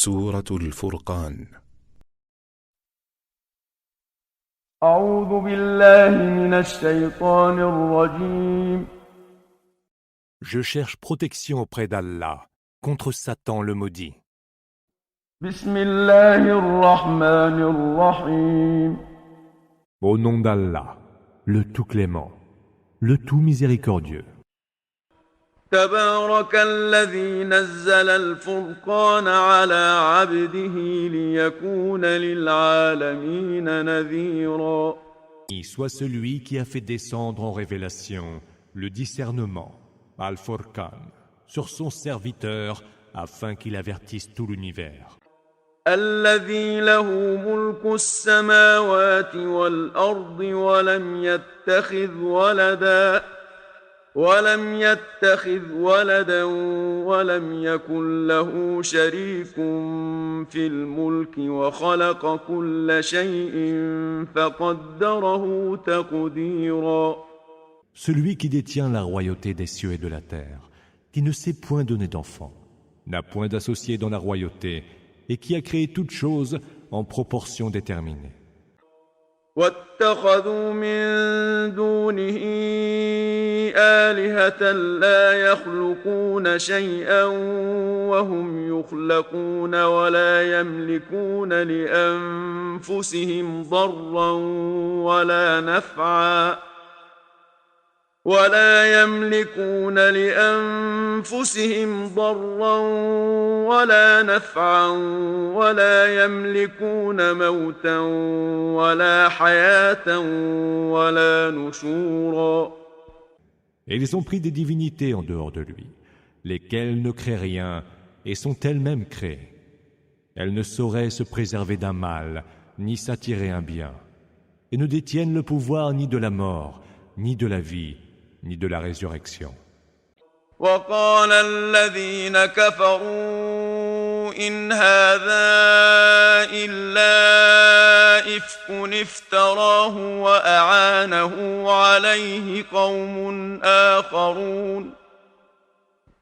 سورة الفرقان. أعوذ بالله من الشيطان الرجيم. Je cherche protection auprès d'Allah contre Satan le maudit. بسم الله الرحمن الرحيم. Au nom d'Allah, le tout clément, le tout miséricordieux. تبارك الذي نزل الفرقان على عبده ليكون للعالمين نذيرا. Soit celui qui a fait descendre en révélation le discernement, Al-Furqan, sur son serviteur afin qu'il avertisse tout l'univers. الذي له ملك السماوات والأرض ولم يتخذ ولدا ولم يكن له شريك في الملك وخلق كل شيء فقدره تقديرا. Celui qui détient la royauté des cieux et de la terre, qui ne s'est point donné d'enfant, n'a point d'associé dans la royauté et qui a créé toutes choses en proportion déterminée. واتخذوا من دونه آلهة لا يخلقون شيئا وهم يخلقون ولا يملكون لأنفسهم ضرا ولا نفعا ولا يملكون موتا ولا حياة ولا نشورا. Et ils ont pris des divinités en dehors de lui, lesquelles ne créent rien et sont elles-mêmes créées. Elles ne sauraient se préserver d'un mal, ni s'attirer un bien, et ne détiennent le pouvoir ni de la mort, ni de la vie, ni de la résurrection. وقال الذين كفروا إن هذا إلا إفك افتراه وأعانه عليه قوم آخرون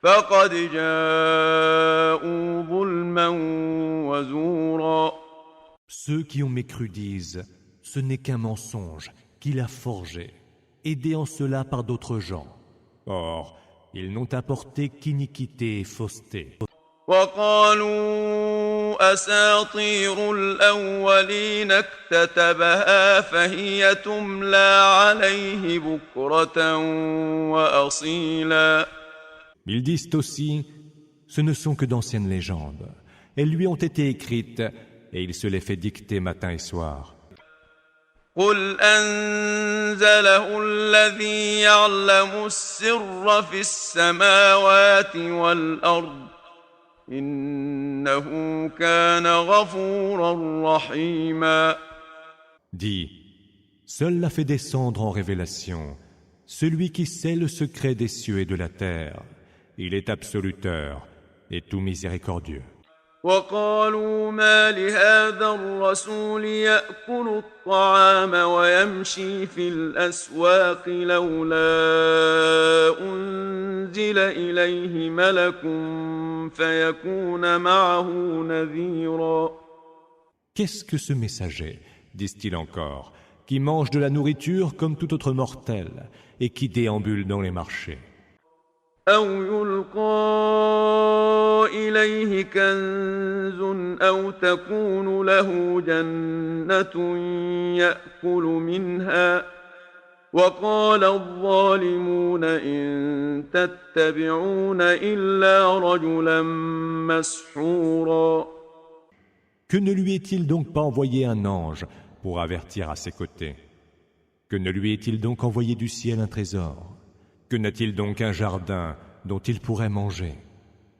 فقد جاءوا ظلما وزورا. Ceux qui ont mécru disent, ce n'est qu'un mensonge qu'il a forgé, aidé en cela par d'autres gens. Or, ils n'ont apporté qu'iniquité et fausseté. وقالوا أساطير الأولين اكتتبها فهي تملى عليه بكرة وأصيلا. Ils disent aussi, ce ne sont que d'anciennes légendes. Elles lui ont été écrites et il se les fait dicter matin et soir. قل أنزله الذي يعلم السر في السماوات والأرض إنه كان غفورا رحيما. Dis, seul l'a fait descendre en révélation, celui qui sait le secret des cieux et de la terre. Il est absoluteur et tout miséricordieux. وقالوا ما لهذا الرسول يأكل الطعام ويمشي في الأسواق لولا أنزل إليه ملك فيكون معه نذيرا. Qu'est-ce que ce messager, disent-ils encore, qui mange de la nourriture comme tout autre mortel et qui déambule dans les marchés? أو يلقى إليه كنز أو تكون له جنة يأكل منها وقال الظالمون إن تتبعون إلا رجلا مسحورا. Que ne lui est-il donc pas envoyé un ange pour avertir à ses côtés? Que ne lui est-il donc envoyé du ciel un trésor? Que n'a-t-il donc un jardin dont il pourrait manger?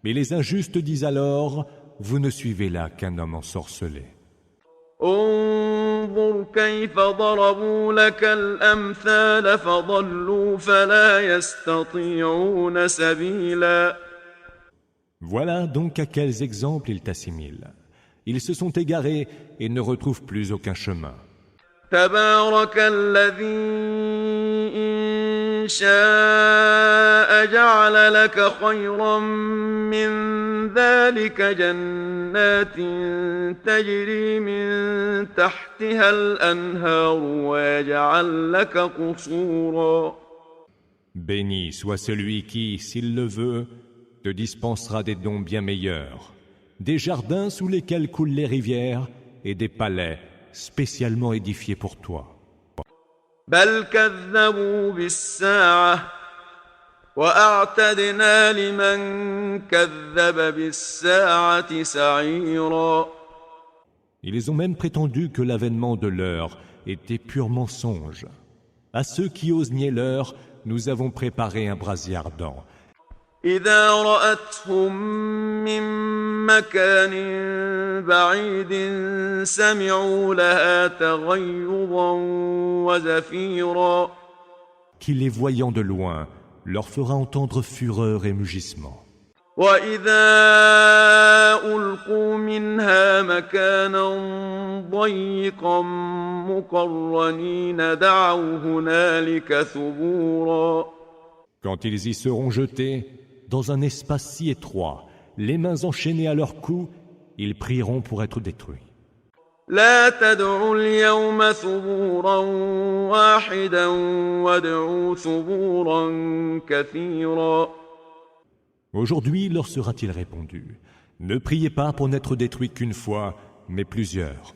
Mais les injustes disent alors, vous ne suivez là qu'un homme ensorcelé. انظر كيف ضربوا لك الأمثال فضلوا فلا يستطيعون سبيلا. Voilà donc à quels exemples ils t'assimilent. Ils se sont égarés et ne retrouvent plus aucun chemin. تبارك الذي إن شاء جعل لك خيرا من ذلك جنات تجري من تحتها الأنهار ويجعل لك قصورا. Béni soit celui qui, s'il le veut, te dispensera des dons bien meilleurs, des jardins sous lesquels coulent les rivières et des palais spécialement édifiés pour toi. بل كذبوا بالساعة وأعتدنا لمن كذب بالساعة سعيرا. Ils ont même prétendu que l'avènement de l'heure était pur mensonge. À ceux qui osent nier l'heure, nous avons préparé un brasier ardent. إذا رأتهم من مكان بعيد سمعوا لها تغيظا وزفيرا. Qui les voyant de loin leur fera entendre fureur et mugissement. وإذا ألقوا منها مكانا ضيقا مقرنين دعوا هنالك ثبورا. Quand ils y seront jetés, dans un espace si étroit, les mains enchaînées à leur cou, ils prieront pour être détruits. لا تدعوا اليوم ثبورا واحدا وادعوا ثبورا كثيرا. Aujourd'hui leur sera-t-il répondu, ne priez pas pour n'être détruits qu'une fois, mais plusieurs.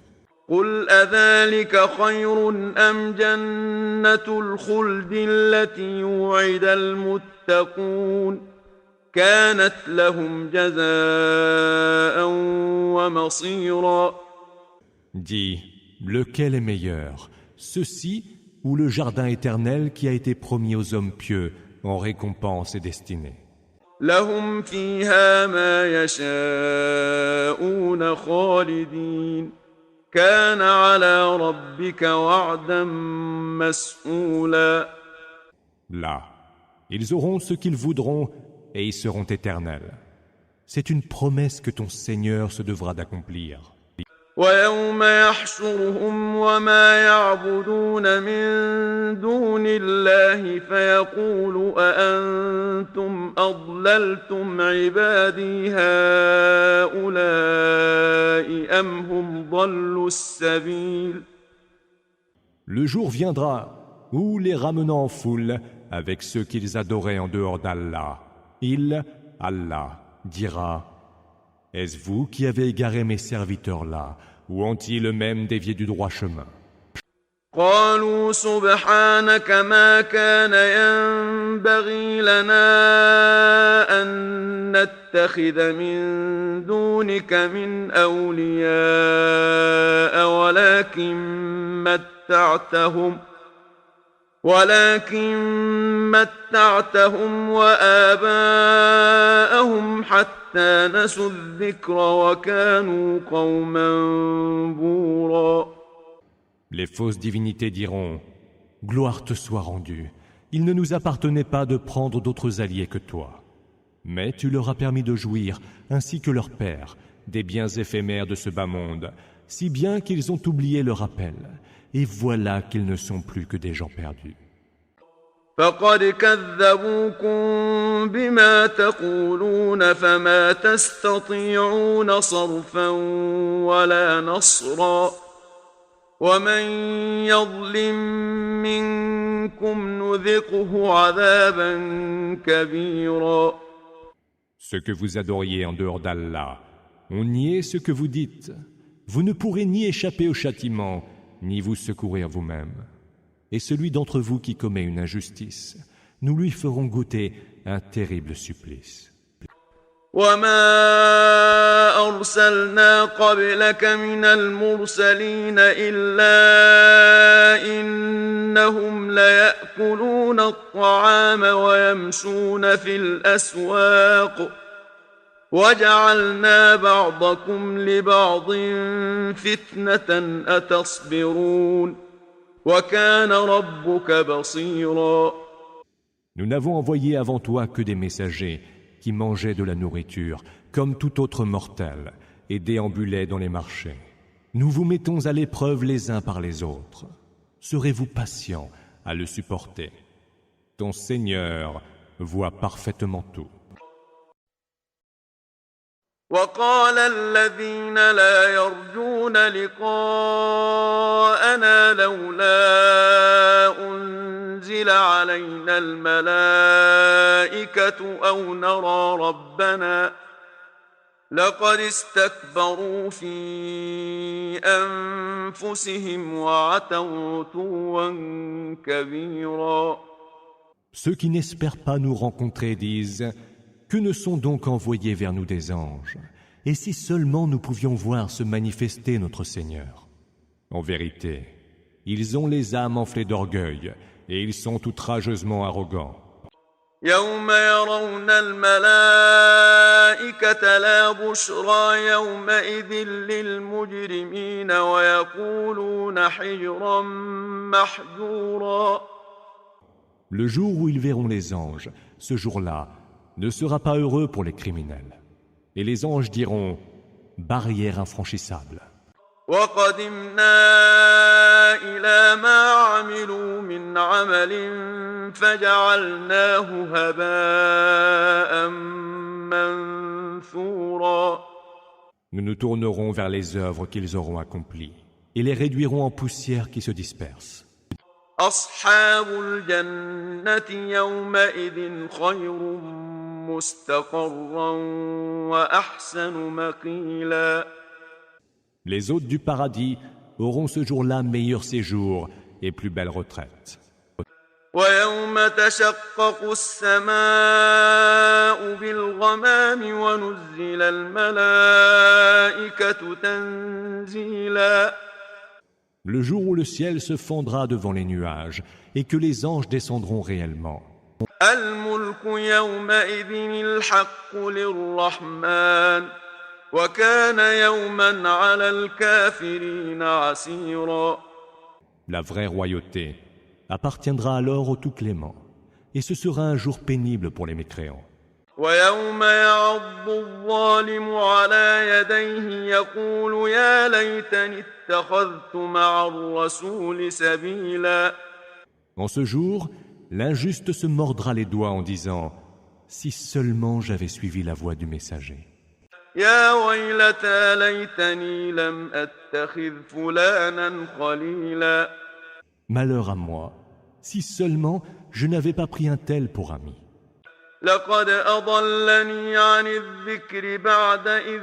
قل أذلك خير أم جنة الخلد التي يوعد المتقون كانت لهم جزاء ومصيرا. Dis, lequel est meilleur, ceci ou le jardin éternel qui a été promis aux hommes pieux en récompense et destinée? لهم فيها ما يشاءون خالدين كان على ربك وعدا مسئولا. Là, ils auront ce qu'ils voudront et ils seront éternels. C'est une promesse que ton Seigneur se devra d'accomplir. ويوم يحشرهم وما يعبدون من دون الله فيقول أأنتم أضللتم عبادي هؤلاء أم هم ضلوا السبيل. Le jour viendra où, les ramenant en foule avec ceux qu'ils adoraient en dehors d'Allah, il, Allah, dira: Est-ce vous qui avez égaré mes serviteurs-là, ou ont-ils eux-mêmes dévié du droit chemin? قالوا سبحانك ما كان ينبغي لنا أن نتخذ من دونك من أولياء ولكن متعتهم وآباءهم حتى نسوا الذكر وكانوا قوما بورا. Les fausses divinités diront: Gloire te soit rendue. Il ne nous appartenait pas de prendre d'autres alliés que toi. Mais tu leur as permis de jouir, ainsi que leur père, des biens éphémères de ce bas monde, si bien qu'ils ont oublié le rappel. Et voilà qu'ils ne sont plus que des gens perdus. فقد كذبوكم بما تقولون فما تستطيعون صرفا ولا نصرا ومن يظلم منكم نذقه عذابا كبيرا. Ce que vous adoriez en dehors d'Allah, on niait ce que vous dites. Vous ne pourrez ni échapper au châtiment, ni vous secourir vous-même. Et celui d'entre vous qui commet une injustice, nous lui ferons goûter un terrible supplice. وما أرسلنا قبلك من المرسلين إلا إنهم ليأكلون الطعام ويمشون في الأسواق وجعلنا بعضكم لبعض فتنة أتصبرون وكان ربك بصيرا. Nous n'avons envoyé avant toi que des messagers qui mangeaient de la nourriture, comme tout autre mortel, et déambulaient dans les marchés. Nous vous mettons à l'épreuve les uns par les autres. Serez-vous patients à le supporter? Ton Seigneur voit parfaitement tout. وقال الذين لا يرجون لقاءنا لولا أنزل علينا الملائكة أو نرى ربنا لقد استكبروا في أنفسهم وعتوا عتوا كبيرا. Ceux qui n'espèrent pas nous rencontrer disent: que ne sont donc envoyés vers nous des anges? Et si seulement nous pouvions voir se manifester notre Seigneur. En vérité, ils ont les âmes enflées d'orgueil et ils sont outrageusement arrogants. يوم يرون الملائكة لا بشرى يومئذ للمجرمين ويقولون حجرا محجورا. Le jour où ils verront les anges, ce jour-là, ne sera pas heureux pour les criminels. Et les anges diront: barrière infranchissable. وقدمنا إلى ما عملوا من عمل فجعلناه هباء منثورا. Nous nous tournerons vers les œuvres qu'ils auront accomplies et les réduirons en poussière qui se disperse. أصحاب الجنة يومئذ خير مستقرا وأحسن مقيلا. Les hôtes du paradis auront ce jour-là meilleur séjour et plus belle retraite. ويوم تشقق السماء بالغمام ونزل الملائكة تنزيلا. Le jour où le ciel se fendra devant les nuages et que les anges descendront réellement. الملك يومئذ الحق للرحمن وكان يوما على الكافرين عسيرا. La vraie royauté appartiendra alors au Tout-Clément, et ce sera un jour pénible pour les mécréants. ويوم يعض الظالم على يديه يقول يا ليتني اتخذت مع الرسول سبيلا. En ce jour, l'injuste se mordra les doigts en disant: si seulement j'avais suivi la voie du messager. يا ويلتى ليتني لم أتخذ فلانا خليلا. Malheur à moi, si seulement je n'avais pas pris un tel pour ami. لقد أضلني عن الذكر بعد إذ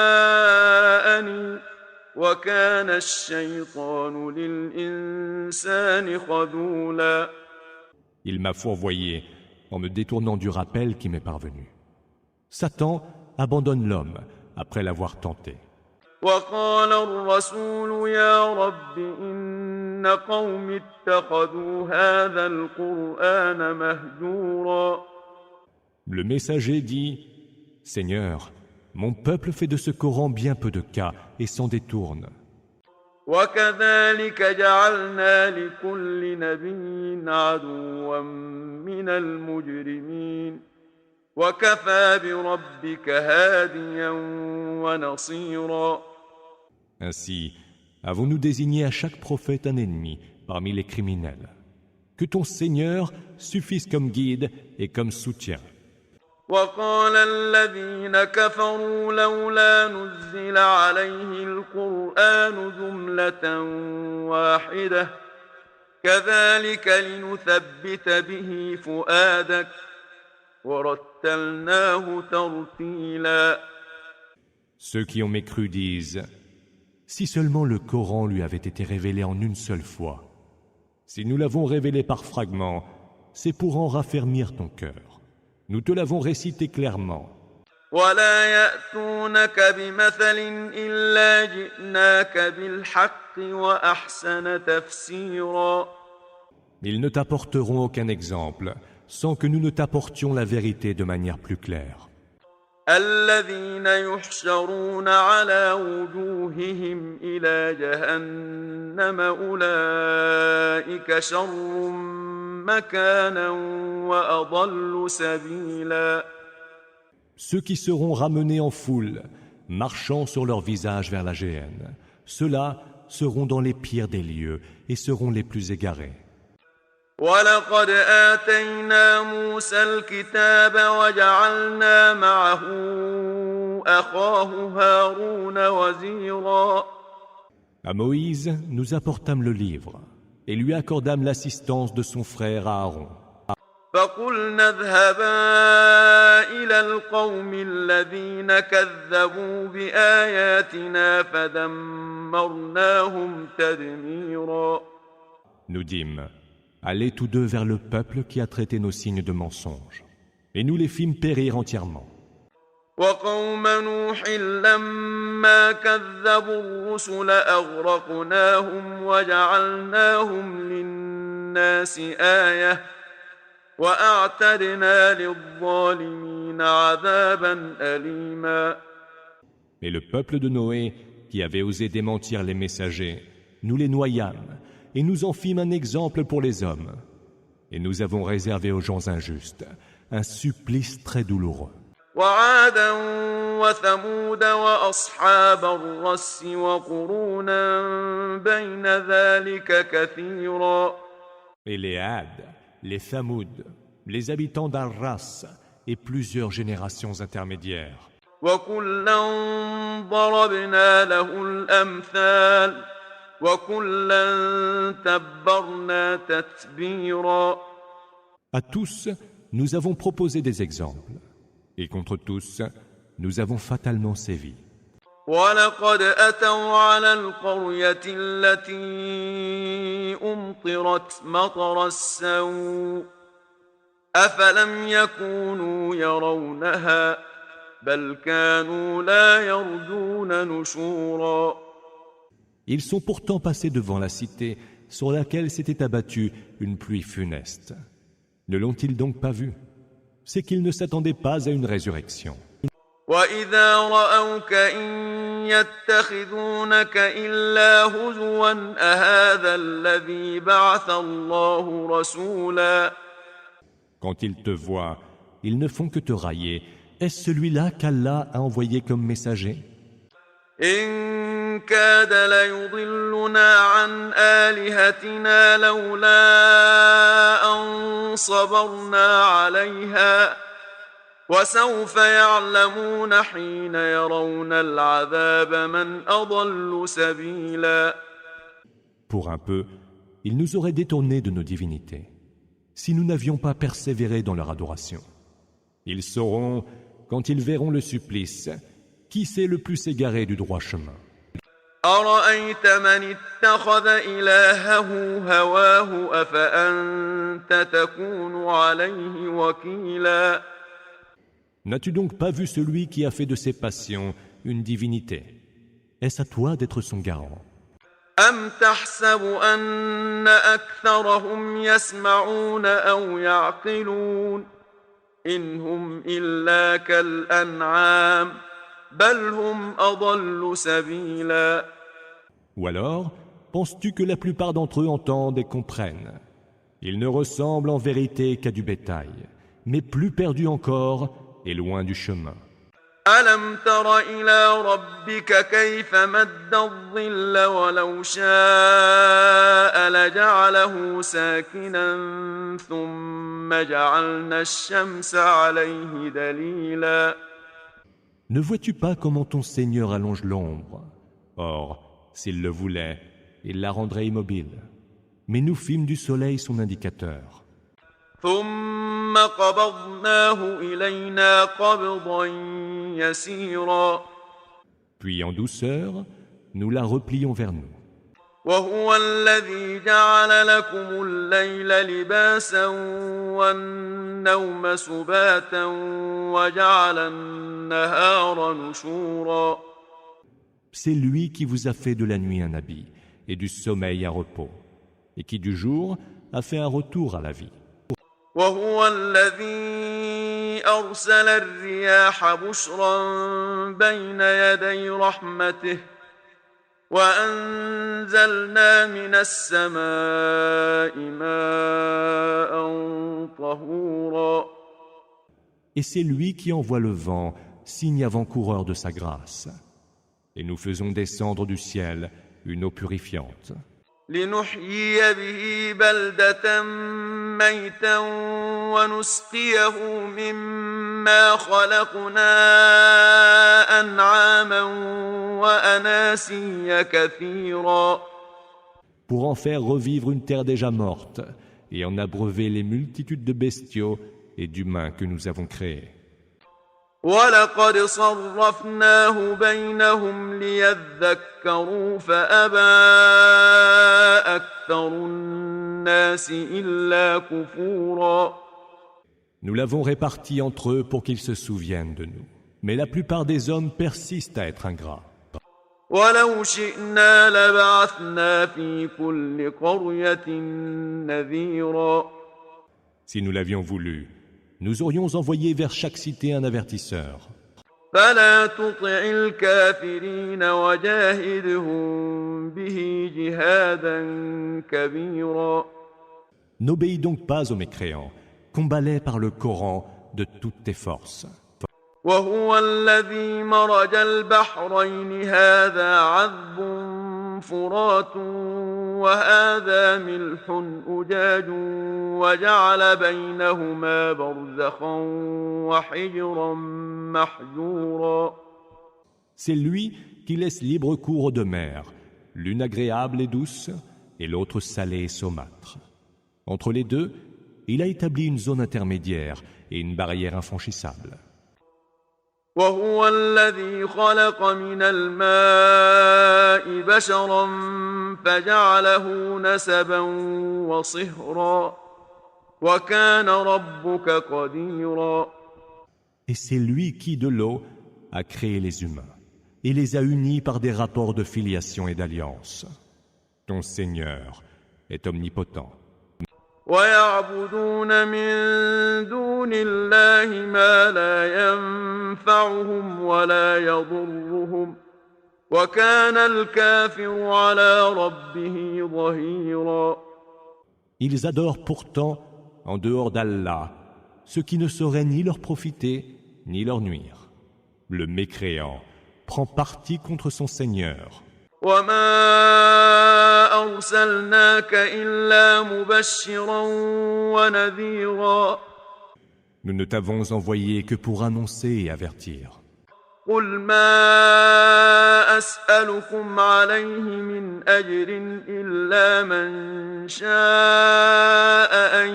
جاءني وكان الشيطان للإنسان خذولا. Il m'a fourvoyé en me détournant du rappel qui m'est parvenu. Satan abandonne l'homme après l'avoir tenté. وقال الرسول يا رب إن قوم اتخذوا هذا القرآن مهجورا. Le messager dit: Seigneur, mon peuple fait de ce Coran bien peu de cas et s'en détourne. وكذلك جعلنا لكل نبي عدوا من المجرمين وكفى بربك هاديا ونصيرا. Ainsi, avons-nous désigné à chaque prophète un ennemi parmi les criminels. Que ton Seigneur suffise comme guide et comme soutien. وقال الذين كفروا لولا نزل عليه القرآن جملة واحدة كذلك لنثبت به فؤادك ورتلناه ترتيلا. Ceux qui ont mécru disent: si seulement le Coran lui avait été révélé en une seule fois. Si nous l'avons révélé par fragments, c'est pour en raffermir ton cœur. Nous te l'avons récité clairement. ولا يأتونك بمثل إلا جئناك بالحق وأحسن تفسيرا. Ils ne t'apporteront aucun exemple sans que nous ne t'apportions la vérité de manière plus claire. الذين يحشرون على وجوههم إلى جهنم أولئك شر مكانا وأضل سبيلا. Ceux qui seront ramenés en foule, marchant sur leur visage vers la géhenne, ceux-là seront dans les pires des lieux et seront les plus égarés. ولقد آتينا موسى الكتاب وجعلنا معه أخاه هارون وزيرا. À Moïse, nous apportâmes le livre et lui accordâmes l'assistance de son frère Aaron. فقلنا اذهبا إلى القوم الذين كذبوا بآياتنا فدمرناهم تدميرا. Nous dîmes, allez tous deux vers le peuple qui a traité nos signes de mensonges, et nous les fîmes périr entièrement. وقوم نوح لما كذبوا الرسل أغرقناهم وجعلناهم للناس آية وأعتدنا للظالمين عذابا أليما. Et le peuple de Noé, qui avait osé démentir les messagers, nous les noyâmes, et nous en fîmes un exemple pour les hommes. Et nous avons réservé aux gens injustes un supplice très douloureux. وعادا وثمود وأصحاب الرس وقرونا بين ذلك كثيرا. Et les Had, les Thamoud, les habitants d'Arras et plusieurs générations intermédiaires. وكلا ضربنا له الأمثال وكلا تبرنا تتبيرا. À tous, nous avons proposé des exemples, et contre tous, nous avons fatalement sévi. ولقد أتوا على القرية التي أمطرت مطر السوء أفلم يكونوا يرونها بل كانوا لا يرجون نشورا. Ils sont pourtant passés devant la cité sur laquelle s'était abattue une pluie funeste. Ne l'ont-ils donc pas vu? C'est qu'ils ne s'attendaient pas à une résurrection. وإذا رأوك إن يتخذونك إلا هزوا أهذا الذي بعث الله رسولا. Quand ils te voient, ils ne font que te railler. Est-ce celui-là qu'Allah a envoyé comme messager? إن كاد ليضلنا عن آلهتنا لولا أن صبرنا عليها وسوف يعلمون حين يرون العذاب من أضل سبيلا. Pour un peu, ils nous auraient détournés de nos divinités, si nous n'avions pas persévéré dans leur adoration. Ils sauront, quand ils verront le supplice, qui c'est le plus égaré du droit chemin. أرأيت من اتخذ إلهه هواه أفأنت تكون عليه وكيلا. N'as-tu donc pas vu celui qui a fait de ses passions une divinité? Est-ce à toi d'être son garant? أم تحسب أن أكثرهم يسمعون أو يعقلون إن هم إلا كالأنعام بل هم أضل سبيلا. Ou alors, penses-tu que la plupart d'entre eux entendent et comprennent? Ils ne ressemblent en vérité qu'à du bétail, mais plus perdus encore et loin du chemin. ألم تر إلى ربك كيف مد الظل ولو شاء لجعله ساكنا ثم جعلنا الشمس عليه دليلا. Ne vois-tu pas comment ton Seigneur allonge l'ombre? Or, s'il le voulait, il la rendrait immobile. Mais nous fîmes du soleil son indicateur. ثم قبضناه إلينا قبضا يسيرا. Puis en douceur, nous la replions vers nous. وهو الذي جعل لكم الليل لباسا والنوم سباتا وجعل النهار نشورا. C'est lui qui vous a fait de la nuit un habit et du sommeil un repos, et qui du jour a fait un retour à la vie. وهو الذي أرسل الرياح بشرا بين يدي رحمته وأنزلنا من السماء ماء طهورا. Et c'est lui qui envoie le vent, signe avant-coureur de sa grâce. Et nous faisons descendre du ciel une eau purifiante. لنحيي به بلدة ميتا ونسقيه مما خلقنا أنعاما وأناسيا كثيرا. Pour en faire revivre une terre déjà morte et en abreuver les multitudes de bestiaux et d'humains que nous avons créés. وَلَقَدْ صَرَّفْنَاهُ بَيْنَهُمْ لِيَذَّكَّرُوا فَأَبَى أَكْثَرُ النَّاسِ إِلَّا كُفُورًا. Nous l'avons réparti entre eux pour qu'ils se souviennent de nous. Mais la plupart des hommes persistent à être ingrats. وَلَوْ شِئْنَا لَبَعَثْنَا فِي كُلِّ قَرْيَةٍ نَذِيرًا. Si nous l'avions voulu, nous aurions envoyé vers chaque cité un avertisseur. فَلَا تُطِعِ الْكَافِرِينَ وَجَاهِدْهُم بِهِ جِهَادًا كَبِيرًا. N'obéis donc pas aux mécréants, combat-les par le Coran de toutes tes forces. وهو الذي مرج البحرين هذا عذب فرات وهذا ملح أجاج وجعل بينهما برزخا وحجرا محجورا. C'est lui qui laisse libre cours aux deux mers, l'une agréable et douce et l'autre salée et saumâtre. Entre les deux, il a établi une zone intermédiaire et une barrière infranchissable. وهو الذي خلق من الماء بشرا فجعله نسبا وصهرا وكان ربك قديرا. Et c'est lui qui, de l'eau, a créé les humains et les a unis par des rapports de filiation et d'alliance. Ton Seigneur est omnipotent. ويعبدون من دون الله ما لا ينفعهم ولا يضرهم وكان الكافر على ربه ظهيرا. Ils adorent pourtant, en dehors d'Allah, ce qui ne saurait ni leur profiter ni leur nuire. Le mécréant prend parti contre son Seigneur. وما أرسلناك إلا مبشرا ونذيرا. Nous ne t'avons envoyé que pour annoncer et avertir. قل ما أسألكم عليه من أجر إلا من شاء أن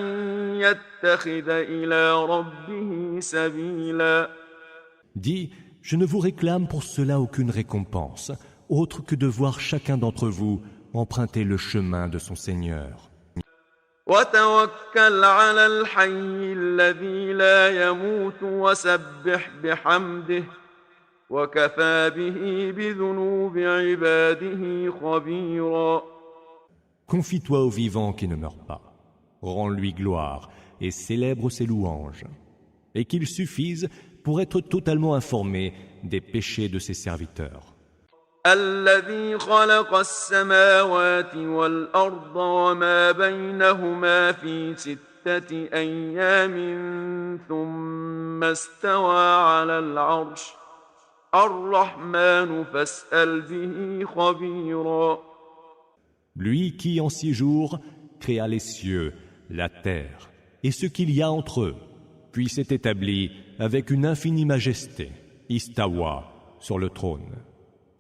يتخذ إلى ربه سبيلا. Dis, je ne vous réclame pour cela aucune récompense, autre que de voir chacun d'entre vous emprunter le chemin de son Seigneur. وتوكل على الحي الذي لا يموت وسبح بحمده وكفى به بذنوب عباده خبيرا. Confie-toi au vivant qui ne meurt pas. Rends-lui gloire et célèbre ses louanges. Et qu'il suffise pour être totalement informé des péchés de ses serviteurs. الذي خلق السماوات والأرض وما بينهما في 6 أيام ثم استوى على العرش الرحمن فاسأل به خبيرا. Lui qui en 6 jours créa les cieux, la terre et ce qu'il y a entre eux, puis s'est établi avec une infinie majesté, istawa, sur le trône.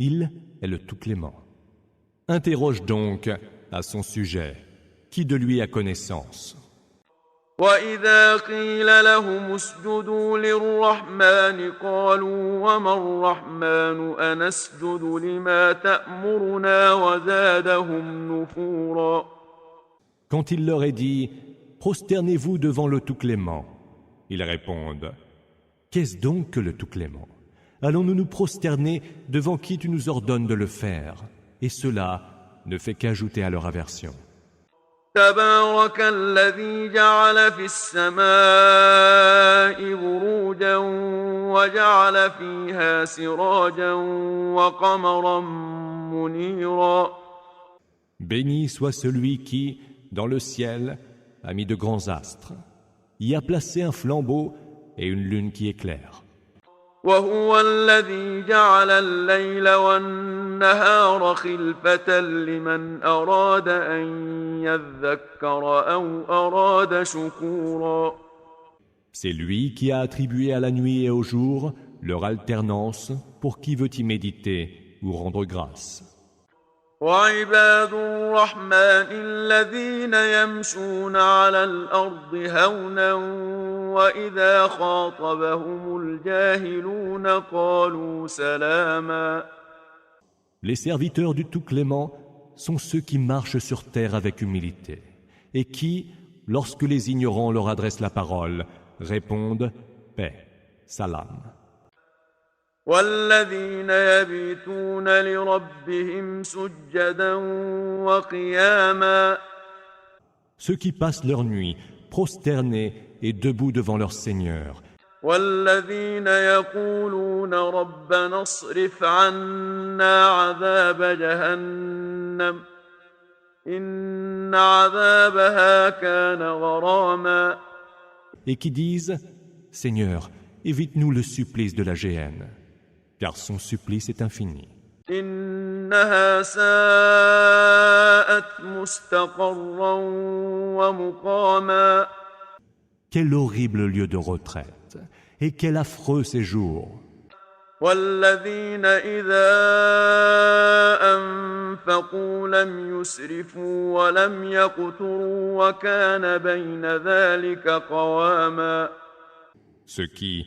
Il est le tout-clément. Interroge donc à son sujet, qui de lui a connaissance. وَإِذَا قِيلَ لَهُمُ اسْجُدُوا لِلرَّحْمَنِ قَالُوا وَمَا الرَّحْمَنُ أَنَسْجُدُ لِمَا تَأْمُرُنَا وَزَادَهُمْ نُفُورًا. Quand il leur est dit « Prosternez-vous devant le tout-clément », ils répondent « Qu'est-ce donc que le tout-clément ? Allons-nous nous prosterner devant qui tu nous ordonnes de le faire ?» Et cela ne fait qu'ajouter à leur aversion. تبارك الذي جعل في السماء بروجا وجعل فيها سراجا وقمرا منيرا. Béni soit celui qui, dans le ciel, a mis de grands astres, y a placé un flambeau et une lune qui éclaire. وهو الذي جعل الليل والنهار النهار خلفة لمن أراد أن يذكر أو أراد شكورا. C'est lui qui a attribué à la nuit et au jour leur alternance pour qui veut y méditer ou rendre grâce. وعباد الرحمن الذين يمشون على الأرض هونا وإذا خاطبهم الجاهلون قالوا سلاما. Les serviteurs du Tout-Clément sont ceux qui marchent sur terre avec humilité et qui, lorsque les ignorants leur adressent la parole, répondent « paix, salam ». والذين يبيتون لربهم سجدا وقياما. Ceux qui passent leur nuit prosternés et debout devant leur Seigneur. والذين يقولون ربنا اصرف عنا عذاب جهنم إن عذابها كان غراما. Et qui disent « Seigneur, évite-nous le supplice de la géhenne, car son supplice est infini. إنها ساءت مستقرا ومقاما. Quel horrible lieu de retraite et quel affreux séjour. والذين إذا أنفقوا لم يسرفوا ولم يقتروا وكان بين ذلك قواما. Ceux qui,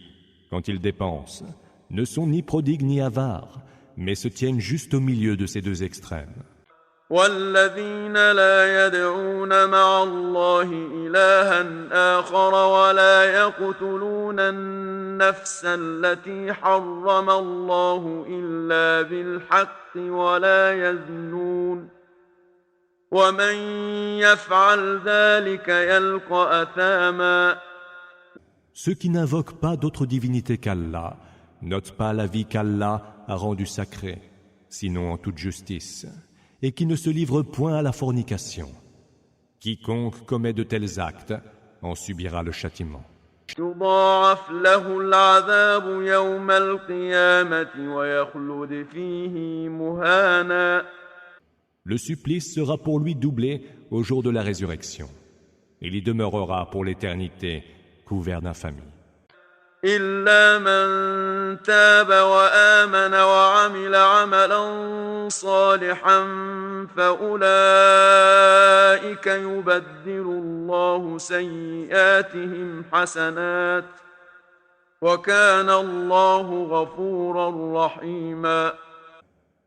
quand ils dépensent, ne sont ni prodigues ni avares, mais se tiennent juste au milieu de ces deux extrêmes. والذين لا يدعون مع الله إلها آخر ولا يقتلون النفس التي حرم الله إلا بالحق ولا يزنون ومن يفعل ذلك يلقى أثاما. Ceux qui n'invoquent pas d'autre divinité qu'Allah notent pas la vie qu'Allah a rendue sacrée, sinon en toute justice, et qui ne se livrent point à la fornication. Quiconque commet de tels actes en subira le châtiment. يضاعف له العذاب يوم القيامة ويخلد فيه مهانا. Le supplice sera pour lui doublé au jour de la résurrection. Il y demeurera pour l'éternité couvert d'infamie. إلا من تاب وآمن وعمل عملا صالحا فأولئك يبدل الله سيئاتهم حسنات وكان الله غفورا رحيما.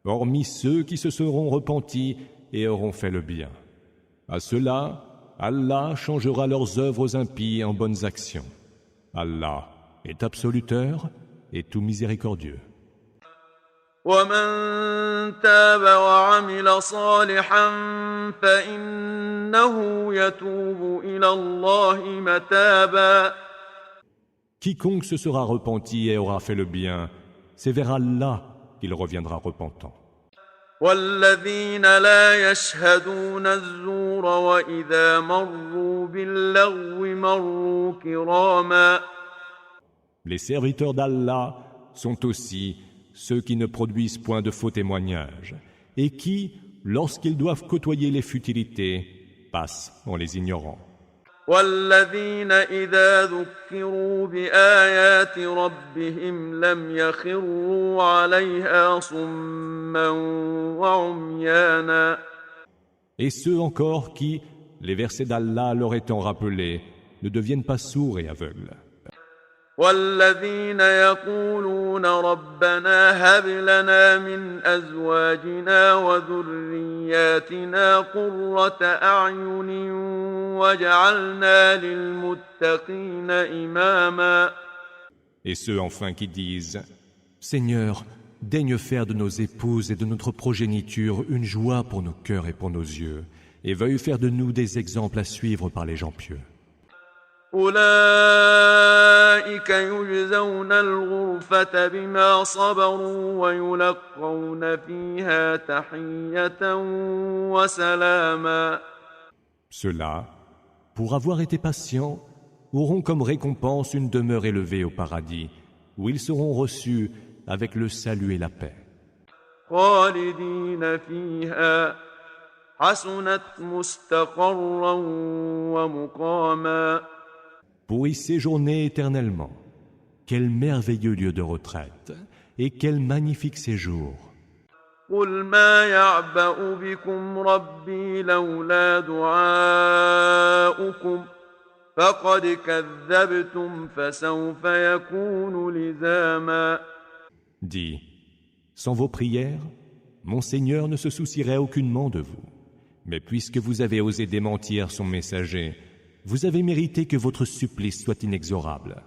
Hormis ceux qui se seront repentis et auront fait le bien. À ceux-là, Allah changera leurs œuvres impies en bonnes actions. Allah est absoluteur et tout miséricordieux. ومن تاب وعمل صالحا فإنه يتوب إلى الله متابا. Quiconque se sera repenti et aura fait le bien, c'est vers Allah qu'il reviendra repentant. والذين لا يشهدون الزور وإذا مروا باللغو مروا كراما. Les serviteurs d'Allah sont aussi ceux qui ne produisent point de faux témoignages et qui, lorsqu'ils doivent côtoyer les futilités, passent en les ignorant. والذين إذا ذكروا بآيات ربهم لم يخروا عليها صما وعميانا. Et ceux encore qui, les versets d'Allah leur étant rappelés, ne deviennent pas sourds et aveugles. والذين يقولون ربنا هب لنا من أزواجنا وذرياتنا قرة أعين واجعلنا للمتقين إماما. Et ceux enfin qui disent « Seigneur, daigne faire de nos épouses et de notre progéniture une joie pour nos cœurs et pour nos yeux, et veuille faire de nous des exemples à suivre par les gens pieux. » أولئك يجزون الغرفة بما صبروا ويلقون فيها تحية وسلاما. Ceux-là, pour avoir été patients, auront comme récompense une demeure élevée au paradis, où ils seront reçus avec le salut et la paix. خالدين فيها حسنت مستقرا ومقاما. Pour y séjourner éternellement. Quel merveilleux lieu de retraite et quel magnifique séjour. قل ما يعبأ بكم ربي لولا دعاؤكم فقد كذبتم فسوف يكون لزاما. Dis, sans vos prières, mon Seigneur ne se soucierait aucunement de vous. Mais puisque vous avez osé démentir son messager, vous avez mérité que votre supplice soit inexorable.